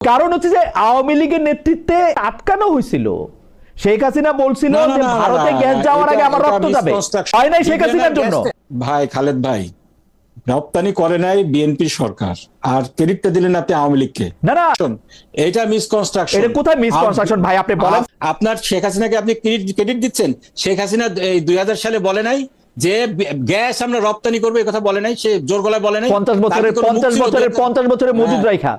কারণ হচ্ছে যে আওয়ামী লীগের নেতৃত্বে আটকানো হয়েছিল। শেখ হাসিনা বলছিল যে ভারতে গ্যাস যাওয়ার আগে আমার রক্ত যাবে, হয় নাই শেখ হাসিনার জন্য। ভাই খালেদ ভাই, রপ্তানি করে নাই বিএনপি সরকার, আর ক্রেডিটটা দিলেন আপনি আওয়ামী লীগকে। না না, এটা মিসকনস্ট্রাকশন। এটা কোথায় মিসকনস্ট্রাকশন ভাই, আপনি বলেন। আপনার শেখ হাসিনাকে আপনি ক্রেডিট দিচ্ছেন। শেখ হাসিনা এই 2000 সালে বলে নাই যে গ্যাস আমরা রপ্তানি করবো, এই কথা বলে নাই, সে জোর গলায় বলে নাই। 50 বছরের মজুদ রাখা,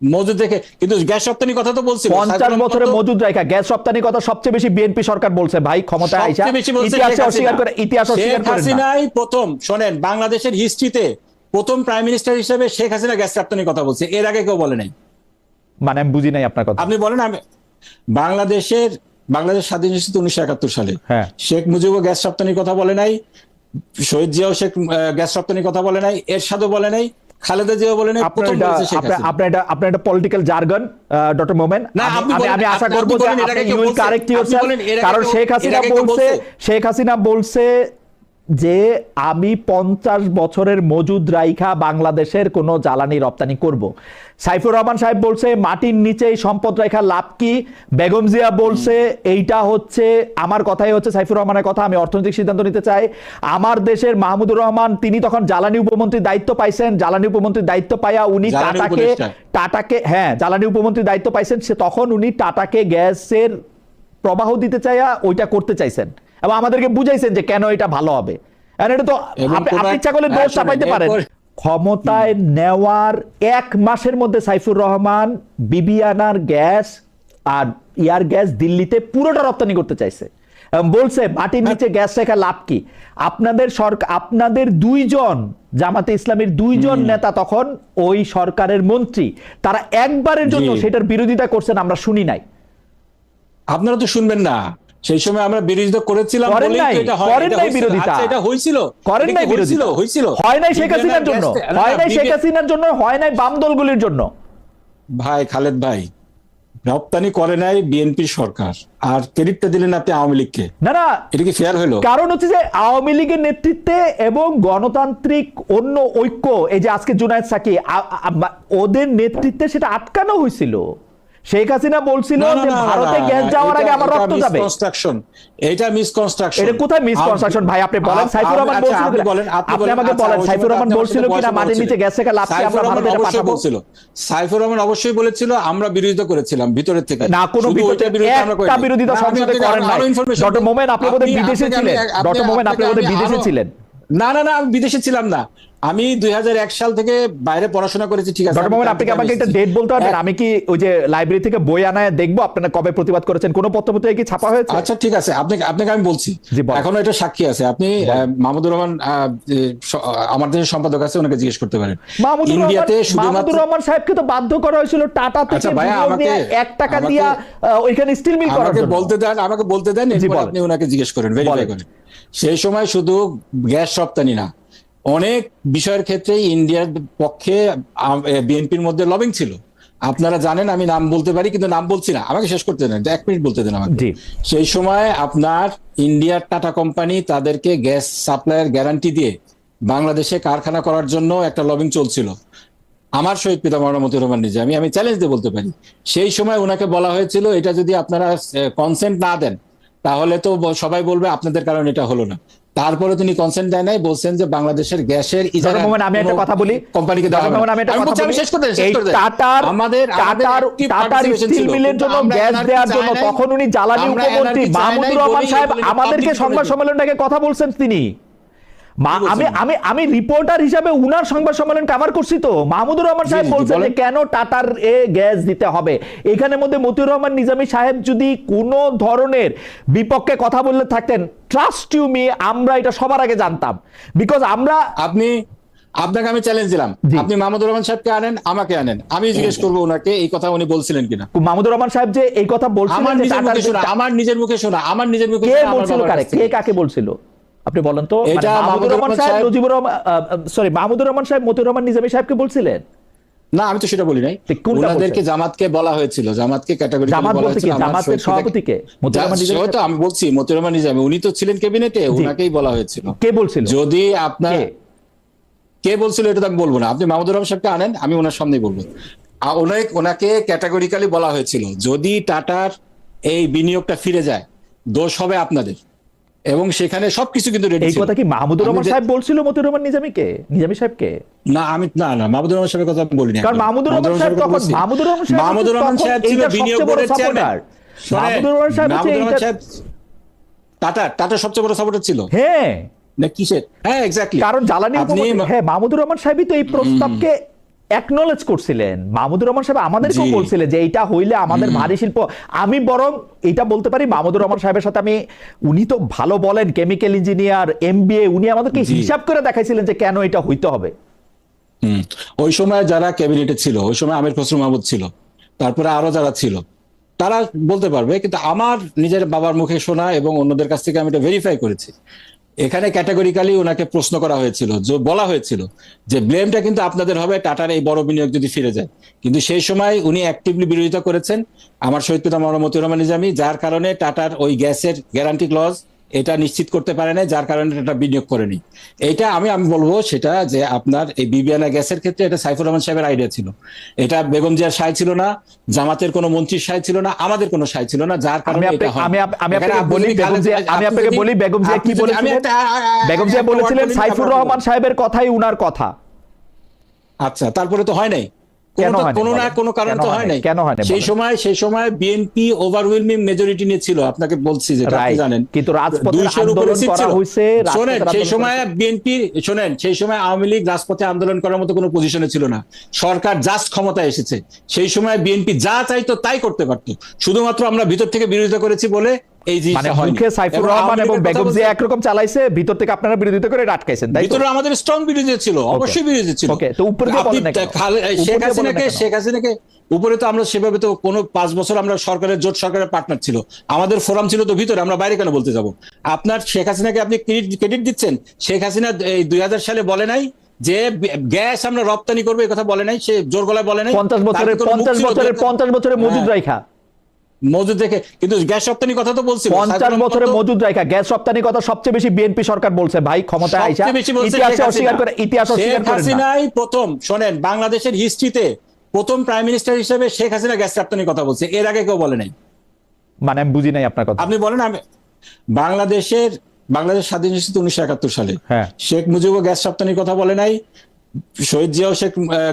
মজুদ রেখে কিন্তু গ্যাস রপ্তানি কথা তো বলছিল। 50 বছরের মজুদ রাখা গ্যাস রপ্তানির কথা সবচেয়ে বেশি বিএনপি সরকার বলছে ভাই, ক্ষমতায় আইসা। ইতিহাসে অস্বীকার করে, ইতিহাস অস্বীকার করে না। শেখ হাসিনাই প্রথম, শোনেন, বাংলাদেশের হিস্ট্রিতে প্রথম প্রাইম মিনিস্টার হিসেবে শেখ হাসিনা গ্যাস রপ্তানির কথা বলছে, এর আগে কেউ বলে নাই। মানে আমি বুঝি নাই আপনার কথা। আপনি বলেন। আমি বাংলাদেশ স্বাধীন হয়েছে 1971 সালে। হ্যাঁ, শেখ মুজিবও গ্যাস রপ্তানির কথা বলে নাই, শহীদ জিয়াও গ্যাস রপ্তানির কথা বলে নাই, এরশাদও বলে নাই, খালেদা জিয়াও বলে নাই। আপনার এটা পলিটিক্যাল জার্গন ডক্টর মোমেন। আমি আশা করব যে আপনি ইউ উইল কারেক্ট ইয়োরসেলফ, কারণ শেখ হাসিনা বলছে যে আমি 50 বছরের মজুদ রাইখা বাংলাদেশের কোন জ্বালানি রপ্তানি করব। সাইফুর রহমান সাহেব বলছে মাটির নিচেই সম্পদ রেখা লাভ কি। বেগম জিয়া বলছে এইটা হচ্ছে, আমার কথাই হচ্ছে সাইফুর রহমানের কথা, আমি অর্থনৈতিক সিদ্ধান্ত নিতে চাই। আমার দেশের মাহমুদুর রহমান, তিনি তখন জ্বালানি উপমন্ত্রীর দায়িত্ব পাইছেন, জ্বালানি উপমন্ত্রীর দায়িত্ব পাইয়া উনি টাটাকে জ্বালানি উপমন্ত্রীর দায়িত্ব পাইছেন, সে তখন উনি টাটাকে গ্যাসের প্রবাহ দিতে চাইয়া ওইটা করতে চাইছেন এবং আমাদেরকে বুঝাইছেন যে কেন এটা ভালো হবে। এটা তো আপনি ইচ্ছা করলে দোষ চাপাইতে পারেন। ক্ষমতায় নেওয়ার 1 মাসের মধ্যে সাইফুর রহমান বিবিআনার গ্যাস আর এয়ার গ্যাস দিল্লিতে পুরোটা রপ্তানি করতে চাইছে, বলছে মাটির নিচে গ্যাস রেখা লাভ কি। আপনাদের সরকার, আপনাদের 2 জন জামাতে ইসলামের 2 জন নেতা তখন ওই সরকারের মন্ত্রী, তারা একবারের জন্য সেটার বিরোধিতা করছেন আমরা শুনি নাই। আপনারা তো শুনবেন না, সেই সময় আমরা বিরোধিতা করেছিলাম বলেই তো এটা হয়। এটা হয়েছিল, করেন নাই বিরোধিতা, হয় নাই শেখ হাসিনার জন্য, হয় নাই শেখ হাসিনার জন্য, হয় নাই বাম দলগুলির জন্য। ভাই খালেদ ভাই, রপ্তানি করে নাই বিএনপি সরকার, আর ক্রেডিটটা দিলেন আপনি আওয়ামী লীগকে। না না, এটা কি ফেয়ার হলো? কারণ হচ্ছে যে আওয়ামী লীগের নেতৃত্বে এবং গণতান্ত্রিক অন্য ঐক্য, এই যে আজকে জুনায়েদ সাকি, ওদের নেতৃত্বে সেটা আটকানো হয়েছিল। শেখ হাসিনা বলছিল যে ভারতে গ্যাস যাওয়ার আগে আমার রক্ত যাবে। এটা মিসকনস্ট্রাকশন। এটা কোথায় মিসকনস্ট্রাকশন ভাই, আপনি বলেন। সাইফুর রহমান বলছিল, আপনি আমাকে বলেন, সাইফুর রহমান বলছিল কিনা মাটির নিচে গ্যাস রেখা লাভ কি আমরা ভারতে এটা পাঠাবো? সাইফুর রহমান অবশ্যই বলেছিল, আমরা বিরোধিতা করেছিলাম ভিতরের থেকে। না, কোনো একটা বিরোধিতা সংসদে করেন নাই। ডক্টর মোমেন, আপনি বোধহয় বিদেশে ছিলেন। ডক্টর মোমেন, আপনি বোধহয় বিদেশে ছিলেন। না না না, আমি বিদেশে ছিলাম না, আমি 2001 সাল থেকে বাইরে পড়াশোনা করেছি। ঠিক আছে, ডক্টর মোমেন, আপনি কি আমাকে একটা ডেট বলতে পারবেন? আমি কি ওই যে লাইব্রেরি থেকে বই আনায় দেখবো আপনারা কবে প্রতিবাদ করেছেন, কোন পত্রপত্রিকায় কি ছাপা হয়েছে? আচ্ছা ঠিক আছে, আপনাকে আমি বলছি, এখনো এটা সাক্ষী আছে। আপনি মাহমুদুর রহমান, আমার দেশের সম্পাদক আছে, ওনাকে জিজ্ঞেস করতে পারেন। ইন্ডিয়াতে মাহমুদুর রহমান সাহেবকে তো বাধ্য করা হয়েছিল টাটা থেকে 1 টাকা দিয়া ওইখানে স্টিল মিল করার জন্য। আমাকে বলতে দেন, আপনি ওনাকে জিজ্ঞেস করেন, ভেরিফাই করেন। সেই সময় শুধু গ্যাস রপ্তানি না, অনেক বিষয়ের ক্ষেত্রে ইন্ডিয়ার পক্ষে বিএনপির মধ্যে লবিং ছিল। আপনারা জানেন, আমি নাম বলতে পারি কিন্তু নাম বলছি না, আমাকে শেষ করতে দেন, 1 মিনিট বলতে দেন আমাকে। সেই সময় আপনার ইন্ডিয়ার টাটা কোম্পানি তাদেরকে গ্যাস সাপ্লাইয়ের গ্যারান্টি দিয়ে বাংলাদেশে কারখানা করার জন্য একটা লবিং চলছিল। আমার শহীদ পিতা মওলানা মতিউর রহমান নিজামী, আমি চ্যালেঞ্জ দিয়ে বলতে পারি, সেই সময় ওনাকে বলা হয়েছিল এটা যদি আপনারা কনসেন্ট না দেন তাহলে তো সবাই বলবে আপনাদের কারণে এটা হলো না। তারপরে তিনি কনসেন্ট দেয় নাই, বলছেন যে বাংলাদেশের গ্যাসের ইজারা। আমি একটা কথা বলি, কোম্পানিকে দেওয়া হবে। আমি শেষ করতে টাটার স্টিল মিলের জন্য গ্যাস দেওয়ার জন্য তখন উনি জ্বালানি উপমন্ত্রী মাহমুদুর রহমান সাহেব আমাদেরকে সংবাদ সম্মেলনটাকে কথা বলছেন তিনি। আমি রিপোর্টার হিসাবে উনার সংবাদ সম্মেলন কভার করছি, তো মাহমুদুর রহমান সাহেব বলছেন যে কেন টাটার গ্যাস দিতে হবে। এখানের মধ্যে মতিউর রহমান নিজামী সাহেব যদি কোনো ধরনের বিপক্ষে কথা বললে থাকতেন, ট্রাস্ট ইউ মি, আমরা এটা সবার আগে জানতাম। বিকজ আপনাকে আমি চ্যালেঞ্জ দিলাম, আপনি মাহমুদুর রহমান সাহেবকে আনেন, আমাকে আনেন, আমি জিজ্ঞেস করবো ওনাকে এই কথা উনি বলছিলেন কিনা। মাহমুদুর রহমান সাহেব যে এই কথা বলছিলেন, আমার নিজের মুখে শোনা, কে বলছিল, কে কাকে বলছিল আপনি বলেন তো? মাহমুদুর রহমান সাহেব মাহমুদুর রহমান সাহেব মতিউর রহমান নিজামী সাহেবকে বলছিলেন? না, আমি তো সেটা বলি নাই। ওনাদেরকে জামাতকে বলা হয়েছিল, জামাতকে ক্যাটাগরি জামাতের সভাপতিকে হয়তো আমি বলছি মতিউর রহমান নিজামী, উনি তো ছিলেন ক্যাবিনেটে, ওনাকেই বলা হয়েছিল। কে বলছিল? যদি আপনার কে বলছিল এটা তো আমি বলবো না, আপনি মাহমুদুর রহমান সাহেবকে আনেন, আমি ওনার সামনেই বলবো। ওনাকে ক্যাটাগরিক্যালি বলা হয়েছিল যদি টাটার এই বিনিয়োগটা ফিরে যায় দোষ হবে আপনাদের, এবং সেখানে সবকিছু কিন্তু রেডি এই ছিল। কথা কি মাহমুদুর রহমান সাহেব বলছিল মতিউর রহমান নিজামী সাহেবকে? না আমি না মাহমুদুর রহমান সাহেবের কথা বলিনি। কারণ মাহমুদুর রহমান সাহেব তখন মাহমুদুর রহমান সাহেব ছিল বিনিয়োগ বোর্ডের চেয়ারম্যান। মাহমুদুর রহমান সাহেব টাটা সবচেয়ে বড় সাপোর্টার ছিল। হ্যাঁ না কিসের? হ্যাঁ এক্স্যাক্টলি। কারণ জ্বালানি হ্যাঁ মাহমুদুর রহমান সাহেবই তো এই প্রস্তাবকে অ্যাকনলেজ করছিলেন। মাহমুদুর রহমান সাহেব আমাদেরকেও বলছিলেন যে এইটা হইলে আমাদের ভারী শিল্প। আমি বরং এটা বলতে পারি মাহমুদুর রহমান সাহেবের সাথে উনি তো ভালো বলেন, কেমিক্যাল ইঞ্জিনিয়ার, MBA, উনি আমাদেরকে হিসাব করে দেখাইছিলেন যে কেন এটা হইতে হবে। ওই সময় যারা ক্যাবিনেটে ছিল, ওই সময় আমির খসরু মাহমুদ ছিল, তারপরে আরো যারা ছিল তারা বলতে পারবে, কিন্তু আমার নিজের বাবার মুখে শোনা এবং অন্যদের কাছ থেকে আমি এটা ভেরিফাই করেছি, এখানে ক্যাটাগরিক্যালি ওনাকে প্রশ্ন করা হয়েছিল, যে বলা হয়েছিল যে ব্লেমটা কিন্তু আপনাদের হবে টাটার এই বড় বিনিয়োগ যদি ফিরে যায়। কিন্তু সেই সময় উনি অ্যাক্টিভলি বিরোধিতা করেছেন আমার শহীদ পিতা মাওলানা মতিউর রহমান নিজামী, যার কারণে টাটার ওই গ্যাসের গ্যারান্টি ক্লজ এটা নিশ্চিত করতে পারে না, যার কারণে এটা বিনিয়োগ করেনি। এইটা আমি বলবো সেটা যে আপনার এই বিবিআনা গ্যাসের ক্ষেত্রে এটা সাইফুর রহমান সাহেবের আইডিয়া ছিল, এটা বেগম জিয়ার সায় ছিল না, জামাতের কোনো মন্ত্রীর সায় ছিল না, আমাদের কোনো সায় ছিল না, যার কারণে এটা হয়। আমি আপনাকে বলি বেগম জিয়া কি বলেছিলেন। বেগম জিয়া বলেছিলেন সাইফুর রহমান সাহেবের কথাই উনার কথা। আচ্ছা, তারপরে তো হয় নাই, কোনো না কোনো কারণ তো হয় নাই। কেন হয় না? সেই সময় বিএনপি ওভারওয়েলমিং মেজরিটি নিয়েছিল, আপনাকে বলছি যেটা আপনি জানেন, কিন্তু রাজপথে আন্দোলন করা হয়েছে। শোনেন সেই সময় বিএনপি, শোনেন সেই সময় আওয়ামী লীগ রাজপথে আন্দোলন করার মতো কোনো পজিশনে ছিল না, সরকার জাস্ট ক্ষমতায় এসেছে। সেই সময় বিএনপি যা চাইতো তাই করতে পারতো, শুধুমাত্র আমরা ভিতর থেকে বিরোধিতা করেছি বলে এই জিনিসটা হয়নি। মুখে সাইফুর রহমান এবং বেগম জিয়া একরকম চালাইছে, ভিতর থেকে আপনারা বিরোধিতা করে আটকাইছেন। ভিতরে আমাদের স্ট্রং বিরোধিতা ছিল, অবশ্যই বিরোধিতা ছিল। ওকে, তো উপরে দিয়ে বলেন না কেন? শেখ হাসিনাকে উপরে তো আমরা সেভাবে তো কোনো 5 বছর আমরা সরকারের জোট সরকারের পার্টনার ছিল, আমাদের ফোরাম ছিল তো ভিতরে, আমরা বাইরে কেন বলতে যাব? আপনার শেখ হাসিনাকে আপনি ক্রেডিট দিচ্ছেন, শেখ হাসিনা এই 2000 সালে বলে নাই যে গ্যাস আমরা রপ্তানি করবো, এই কথা বলে নাই, সে জোর গলায় বলে নাই। 50 বছরের মজুদ রাখা মজুদ রেখে কিন্তু গ্যাস রপ্তানির কথা তো বলছিল, 50 বছরের মজুদ রাখা গ্যাস রপ্তানির কথা সবচেয়ে বেশি বিএনপি সরকার বলছে। ভাই ক্ষমতায় আইসা ইতিহাসে অস্বীকার করে শেখ হাসিনাই প্রথম, শোনেন বাংলাদেশের হিস্ট্রিতে প্রথম প্রাইম মিনিস্টার হিসেবে শেখ হাসিনা গ্যাস রপ্তানির কথা বলছে, এর আগে কেউ বলে নাই। মানে আমি বুঝি নাই আপনার কথা। আপনি বলেন। বাংলাদেশ স্বাধীন হয়েছে 1971 সালে, হ্যাঁ, শেখ মুজিবও গ্যাস রপ্তানির কথা বলে নাই, শহীদ জিয়াও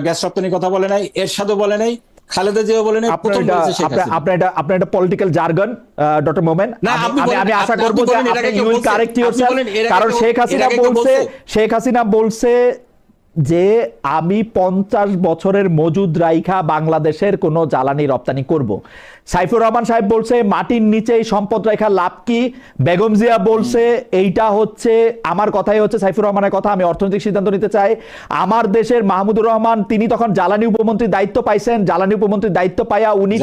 গ্যাস রপ্তানির কথা বলে নাই, এরশাদও বলে নাই, খালেদা জিয়াও বলে নাই। আপনার এটা পলিটিক্যাল জার্গন ডক্টর মোমেন। আমি আশা করব যে আপনি ইউ উইল কারেক্ট ইয়োরসেলফ, কারণ শেখ হাসিনা বলছে যে আমি 50 বছরের মজুদ রাইখা বাংলাদেশের কোনো জ্বালানি রপ্তানি করব। সাইফুর রহমান সাহেব বলছে মাটির নিচে সম্পদ রেখা লাভ কি। বেগম জিয়া বলছে এইটা হচ্ছে আমার কথাই হচ্ছে সাইফুর রহমানের কথা, আমি অর্থনৈতিক সিদ্ধান্ত নিতে চাই। আমার দেশের মাহমুদুর রহমান তিনি তখন জ্বালানি উপমন্ত্রীর দায়িত্ব পাইছেন, জ্বালানি উপমন্ত্রীর দায়িত্ব পাইয়া উনি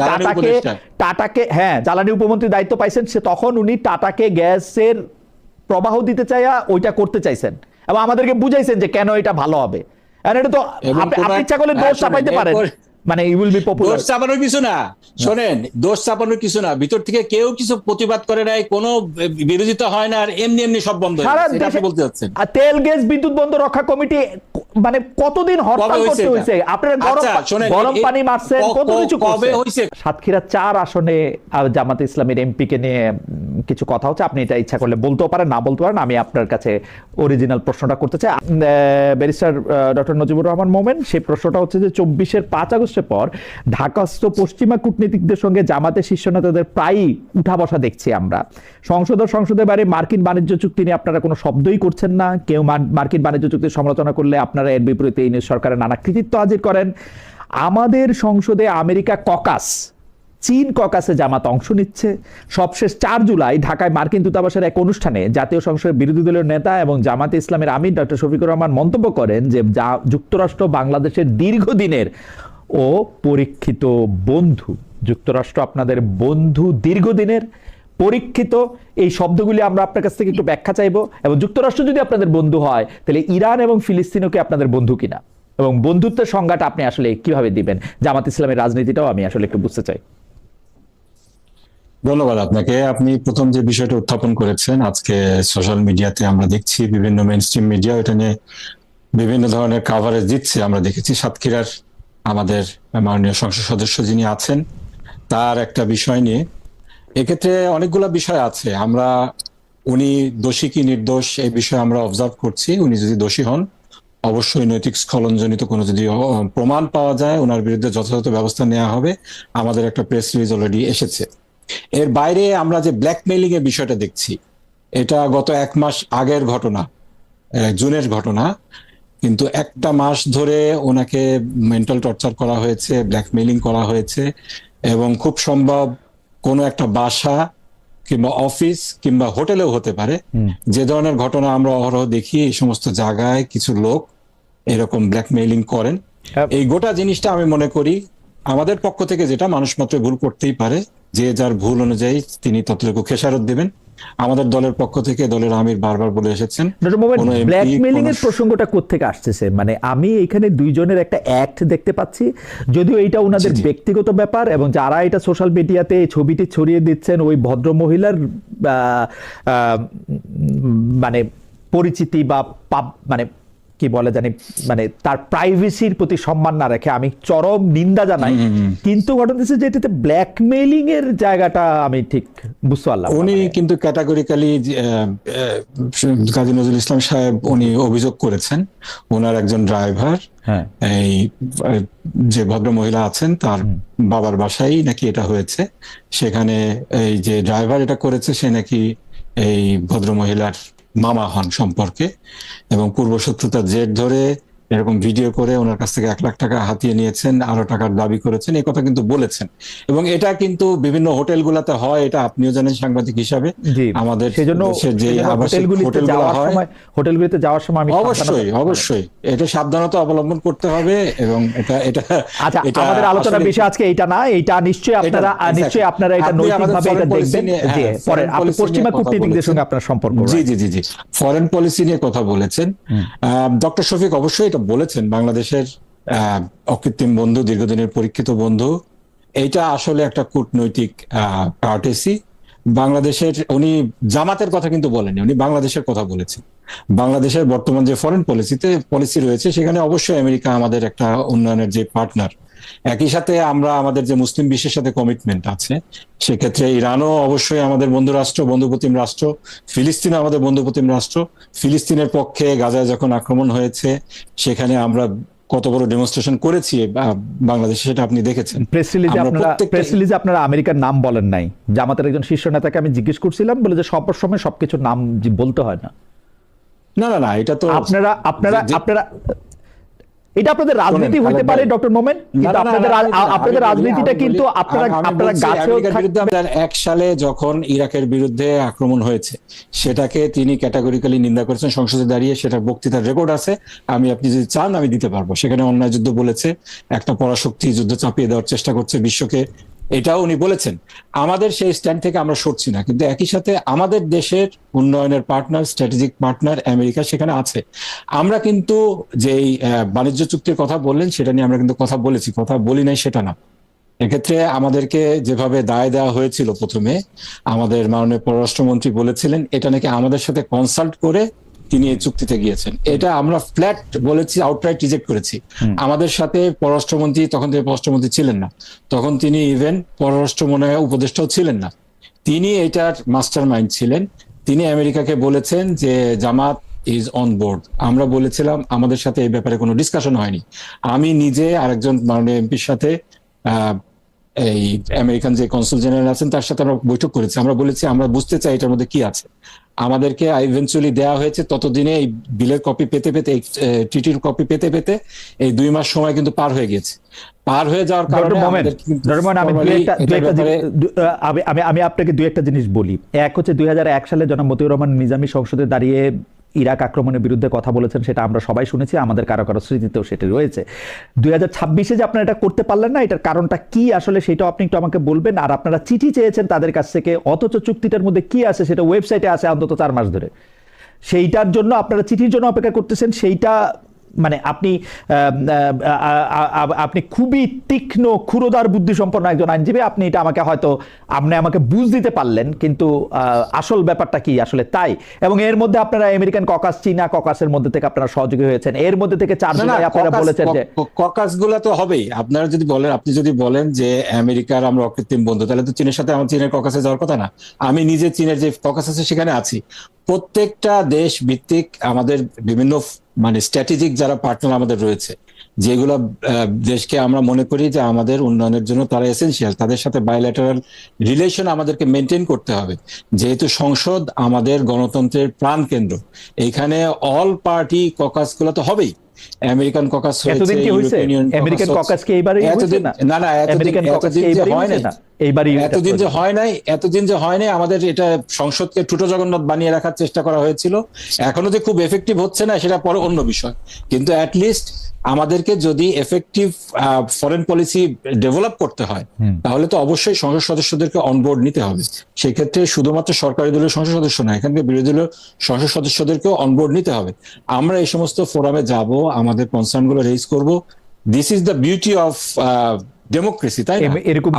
টাটাকে হ্যাঁ জ্বালানি উপমন্ত্রীর দায়িত্ব পাইছেন, সে তখন উনি টাটাকে গ্যাসের প্রবাহ দিতে চাইয়া ওইটা করতে চাইছেন এবং আমাদেরকে বুঝাইছেন যে কেন এটা ভালো হবে। এটা তো আপনি ইচ্ছা করলে দোষ চাপাইতে পারেন, মানে ইউ উইল বি পপুলার। দোষ চাপানোর কিছু না, শোনেন দোষ চাপানোর কিছু না, ভিতর থেকে কেউ কিছু প্রতিবাদ করে নাই, কোনো বিরোধিতা হয় না, আর এমনি সব বন্ধ বলতে যাচ্ছেন। তেল গ্যাস বিদ্যুৎ বন্ধ রক্ষা কমিটি মানে কতদিন হরতাল করতে হয়েছে, আপনারা গরম পানি মারছেন, কত কিছু কবে হয়েছে। সাতক্ষীরা 4 আসনে জামাতে ইসলামের এমপি কে নিয়ে কিছু কথা হচ্ছে, আপনি এটা ইচ্ছা করলে বলতেও পারেন, না বলতে পারেন। আমি আপনার কাছে অরিজিনাল প্রশ্নটা করতে চাই। ব্যারিস্টার ডক্টর নজিবুর রহমান মোমেন, সেই প্রশ্নটা হচ্ছে যে 24-এর 5 আগস্টের পর ঢাকাস্থ পশ্চিমা কূটনীতিকদের সঙ্গে জামাতের শীর্ষ নেতাদের প্রায়ই উঠা বসা দেখছি আমরা। সংসদের বাইরে মার্কিন বাণিজ্য চুক্তি নিয়ে আপনারা কোনো শব্দই করছেন না। কেউ মার্কিন বাণিজ্য চুক্তির সমালোচনা করলে আপনারা এর বিপরীতে ইউনিস সরকারের নানা কৃতিত্ব হাজির করেন। আমাদের সংসদে আমেরিকা ককাস, চীন ককাসে জামাত অংশ নিচ্ছে। সবশেষ 4 জুলাই ঢাকায় মার্কিন দূতাবাসের এক অনুষ্ঠানে জাতীয় সংসদের বিরোধী দলীয় নেতা এবং জামাতে ইসলামের আমির ডক্টর শফিকুর রহমান মন্তব্য করেন যে যুক্তরাষ্ট্র বাংলাদেশের দীর্ঘদিনের ও পরীক্ষিত বন্ধু। যুক্তরাষ্ট্র আপনাদের বন্ধু, দীর্ঘদিনের পরীক্ষিত। এই শব্দগুলি আমরা আপনার কাছ থেকে একটু ব্যাখ্যা চাইবো, এবং যুক্তরাষ্ট্র যদি আপনাদের বন্ধু হয় তাহলে ইরান এবং ফিলিস্তিনও কি আপনাদের বন্ধু কিনা, এবং বন্ধুত্বের সংজ্ঞাটা আপনি আসলে কিভাবে দিবেন। জামাত ইসলামের রাজনীতিটাও আমি আসলে একটু বুঝতে চাই। ধন্যবাদ আপনাকে। আপনি প্রথম যে বিষয়টা উত্থাপন করেছেন, আজকে সোশ্যাল মিডিয়াতে আমরা দেখছি বিভিন্ন মেইনস্ট্রিম মিডিয়া এটা নিয়ে বিভিন্ন ধরনের কাভারেজ দিচ্ছে। আমরা দেখেছি সাতক্ষীরার আমাদের মাননীয় সংসদ সদস্য যিনি আছেন তার একটা বিষয় নিয়ে। এক্ষেত্রে অনেকগুলো বিষয় আছে, উনি দোষী কি নির্দোষ এই বিষয়ে আমরা অবজার্ভ করছি। উনি যদি দোষী হন, অবশ্যই নৈতিক স্খলনজনিত কোনো যদি প্রমাণ পাওয়া যায়, ওনার বিরুদ্ধে যথাযথ ব্যবস্থা নেওয়া হবে। আমাদের একটা প্রেস রিলিজ অলরেডি এসেছে। এর বাইরে আমরা যে ব্ল্যাকমেইলিং এর বিষয়টা দেখছি, এটা গত 1 মাস আগের ঘটনা, জুনের ঘটনা, কিন্তু 1টা মাস ধরে ওনাকে মেন্টাল টর্চার করা হয়েছে, ব্ল্যাকমেইলিং করা হয়েছে, এবং খুব সম্ভব কোনো একটা বাসা কিংবা অফিস কিংবা হোটেলেও হতে পারে। যে ধরনের ঘটনা আমরা অহরহ দেখি, এই সমস্ত জায়গায় কিছু লোক এরকম ব্ল্যাকমেইলিং করেন। এই গোটা জিনিসটা আমি মনে করি আমাদের পক্ষ থেকে, যেটা মানুষ মাত্র ভুল করতেই পারে, যে যার ভুল অনুযায়ী তিনি ততটুকু খেসারত দেবেন। আমাদের দলের পক্ষ থেকে দলের আমির বারবার বলে এসেছেন। ব্ল্যাকমেইলিং এর প্রসঙ্গটা কোত্থেকে আসতেছে? মানে আমি এখানে দুইজনের একটা অ্যাক্ট দেখতে পাচ্ছি, যদিও এটা ওনাদের ব্যক্তিগত ব্যাপার, এবং যারা এটা সোশ্যাল মিডিয়াতে এই ছবিটি ছড়িয়ে দিচ্ছেন ওই ভদ্র মহিলার মানে পরিচিতি বা মানে কি বলে জানি, মানে তার প্রাইভেসির প্রতি সম্মান না রেখে আমি চরম নিন্দা জানাই। কিন্তু ঘটনা হচ্ছে যে এটাতে ব্ল্যাকমেইলিং এর জায়গাটা আমি ঠিক বুঝতে পারলাম। উনি কিন্তু ক্যাটাগরিক্যালি কাজী নজরুল ইসলাম সাহেব উনি অভিযোগ করেছেন, ওনার একজন ড্রাইভার এই যে ভদ্র মহিলা আছেন তার বাবার বাসায় নাকি এটা হয়েছে। সেখানে এই যে ড্রাইভার এটা করেছে সে নাকি এই ভদ্র মহিলার মামা হন সম্পর্কে, এবং পূর্বশত্রুতার জের ধরে এরকম ভিডিও করে ওনার কাছ থেকে 1 লাখ টাকা হাতিয়ে নিয়েছেন, আরো টাকার দাবি করেছেন, এই কথা কিন্তু বলেছেন। এবং এটা কিন্তু বিভিন্ন হোটেলগুলোতে হয়, এটা আপনিও জানেন সাংবাদিক হিসাবে। আমাদের যে হোটেলগুলোতে যাওয়ার সময় আমি অবশ্যই এটা সাবধানতা অবলম্বন করতে হবে। এবং এটা আমাদের আলোচনার বিষয় আজকে এটা না, এটা নিশ্চয়ই আপনারা এটা নৈতিকভাবে এটা দেখবেন। পরে আপনি পশ্চিমা কূটনীতিকদের সঙ্গে আপনার সম্পর্ক। জি ফরেন পলিসি নিয়ে কথা বলেছেন ডক্টর শফিক। অবশ্যই বলেছেন বাংলাদেশের অকৃত্রিম বন্ধু, দীর্ঘদিনের পরীক্ষিত বন্ধু, এইটা আসলে একটা কূটনৈতিক কার্টেসি। বাংলাদেশের উনি জামাতের কথা কিন্তু বলেননি, উনি বাংলাদেশের কথা বলেছেন। বাংলাদেশের বর্তমান যে ফরেন পলিসি রয়েছে সেখানে অবশ্যই আমেরিকা আমাদের একটা উন্নয়নের যে পার্টনার। একই সাথে আমরা আমাদের যে মুসলিম বিশ্বের সাথে কমিটমেন্ট আছে, সেক্ষেত্রে ইরানও অবশ্যই আমাদের বন্ধু রাষ্ট্র, বন্ধুপ্রতিম রাষ্ট্র। ফিলিস্তিন আমাদের বন্ধুপ্রতিম রাষ্ট্র। ফিলিস্তিনের পক্ষে গাজায় যখন আক্রমণ হয়েছে সেখানে আমরা কত বড় ডেমনস্ট্রেশন করেছি বাংলাদেশে, সেটা আপনি দেখেছেন। প্রেস রিলিজে আপনারা আমেরিকার নাম বলেন নাই। জামাতের একজন শীর্ষ নেতাকে আমি জিজ্ঞেস করছিলাম, বলে যে সব সময় সবকিছুর নাম বলতে হয় না। না এটা তো আপনারা এটা আপনাদের রাজনীতি হতে পারে ডক্টর মোমেন, কিন্তু আপনাদের রাজনীতিটা কিন্তু আপনারা গাছেও 2001 সালে যখন ইরাকের বিরুদ্ধে আক্রমণ হয়েছে সেটাকে তিনি ক্যাটাগরিক্যালি নিন্দা করেছেন সংসদে দাঁড়িয়ে। সেটা বক্তৃতার রেকর্ড আছে, আপনি যদি চান আমি দিতে পারবো। সেখানে অন্যায় যুদ্ধ বলেছে, একটা পরাশক্তি যুদ্ধ চাপিয়ে দেওয়ার চেষ্টা করছে বিশ্বকে, এটাও উনি বলেছেন। আমাদের সেই স্ট্যান্ড থেকে আমরা সরছি না, কিন্তু একই সাথে আমাদের দেশের উন্নয়নের পার্টনার, স্ট্র্যাটেজিক পার্টনার আমেরিকা সেখানে আছে। আমরা কিন্তু যেই বাণিজ্য চুক্তির কথা বললেন সেটা নিয়ে আমরা কিন্তু কথা বলেছি, কথা বলি নাই সেটা না। এক্ষেত্রে আমাদেরকে যেভাবে দায় দেওয়া হয়েছিল, প্রথমে আমাদের মাননীয় পররাষ্ট্রমন্ত্রী বলেছিলেন এটা নাকি আমাদের সাথে কনসাল্ট করে তিনি এই চুক্তিতে গিয়েছেন। এটা আমরা ফ্ল্যাট বলেছি, আউটরাইট রিজেক্ট করেছি। আমাদের সাথে পররাষ্ট্রমন্ত্রী, তখন তিনি পররাষ্ট্রমন্ত্রী ছিলেন না, তখন তিনি ইভেন পররাষ্ট্র মনে হয় উপদেষ্টাও ছিলেন না, তিনি এটার মাস্টার মাইন্ড ছিলেন। তিনি আমেরিকাকে বলেছেন যে জামাত ইজ অন বোর্ড। আমরা বলেছিলাম আমাদের সাথে এই ব্যাপারে কোনো ডিসকাশন হয়নি। আমি নিজে আরেকজন মাননীয় এমপির সাথে এই আমেরিকান যে কনসুল জেনারেল আছেন তার সাথে আমরা বৈঠক করেছি। আমরা বলেছি আমরা বুঝতে চাই এটার মধ্যে কি আছে। আমাদেরকে ইভেন্চুয়ালি দেওয়া হয়েছে, ততদিনে এই বিলের কপি পেতে পেতে, এই ট্রিটির কপি পেতে পেতে এই 2 মাস সময় কিন্তু পার হয়ে গেছে। পার হয়ে যাওয়ার কারণে আমি আপনাকে 2-1টা জিনিস বলি। এক হচ্ছে 2001 সালে জনাব মতিউর রহমান নিজামী সংসদে দাঁড়িয়ে ইরাক আক্রমণের বিরুদ্ধে কথা বলেছেন, সেটা আমরা সবাই শুনেছি, আমাদের কারো কারো স্মৃতিতেও সেটা রয়েছে। 2026-এ যে আপনারা এটা করতে পারলেন না, এটার কারণটা কি আসলে সেটাও আপনি একটু আমাকে বলবেন। আর আপনারা চিঠি চেয়েছেন তাদের কাছ থেকে, অথচ চুক্তিটার মধ্যে কি আছে সেটা ওয়েবসাইটে আছে অন্তত 4 মাস ধরে। সেইটার জন্য আপনারা চিঠির জন্য অপেক্ষা করতেছেন, সেইটা মানে আপনি খুবই তীক্ষ্ণ ক্ষুরোদার বুদ্ধিসম্পন্ন একজন আইনজীবী, আপনি এটা আমাকে বুঝ দিতে পারলেন, কিন্তু আসল ব্যাপারটা কি আসলে তাই। এবং এর মধ্যে আপনারা আমেরিকান ককাস, চীনা ককাসের মধ্যে থেকে আপনারা সহযোগী হয়েছেন, এর মধ্যে থেকে 4 জুলাই আপনারা বলেছেন যে ককাস গুলা তো হবেই। আপনারা যদি বলেন, আপনি যদি বলেন যে আমেরিকার আমরা অকৃত্রিম বন্ধু, তাহলে তো চীনের সাথে আমার চীনের ককাসে যাওয়ার কথা না। আমি নিজে চীনের যে ককাস আছে সেখানে আছি। প্রত্যেকটা দেশ ভিত্তিক আমাদের বিভিন্ন মানে স্ট্র্যাটেজিক যারা পার্টনার আমাদের রয়েছে, যেগুলো দেশকে আমরা মনে করি যে আমাদের উন্নয়নের জন্য তারা এসেনশিয়াল, তাদের সাথে বায়োল্যাটারাল রিলেশন আমাদেরকে মেনটেন করতে হবে। যেহেতু সংসদ আমাদের গণতন্ত্রের প্রাণকেন্দ্র, এইখানে অল পার্টি ককাস গুলো তো হবেই। আমেরিকান ককাস হয়েছে, এতদিন কি হয়েছে? আমেরিকান ককাস কি এইবারই হয়েছে? না এতদিন যে হয় নাই, এতদিন যে হয় নাই, আমাদের এটা সংসদকে ঠুটো জগন্নাথ বানিয়ে রাখার চেষ্টা করা হয়েছিল। এখনো যে খুব এফেক্টিভ হচ্ছে না সেটা পরে অন্য বিষয়, কিন্তু অ্যাটলিস্ট আমাদেরকে যদি এফেক্টিভ ফরেন পলিসি ডেভেলপ করতে হয়, তাহলে তো অবশ্যই সংসদ সদস্যদেরকে অনবোর্ড নিতে হবে। সেক্ষেত্রে শুধুমাত্র সরকারি দলের সংসদ সদস্য না, এখানকার বিরোধী দলের সংসদ সদস্যদেরকেও অনবোর্ড নিতে হবে। আমরা এই সমস্ত ফোরামে যাব, আমাদের কনসার্ন গুলো রেজ করব। This is the beauty of democracy, তাই না? এরকম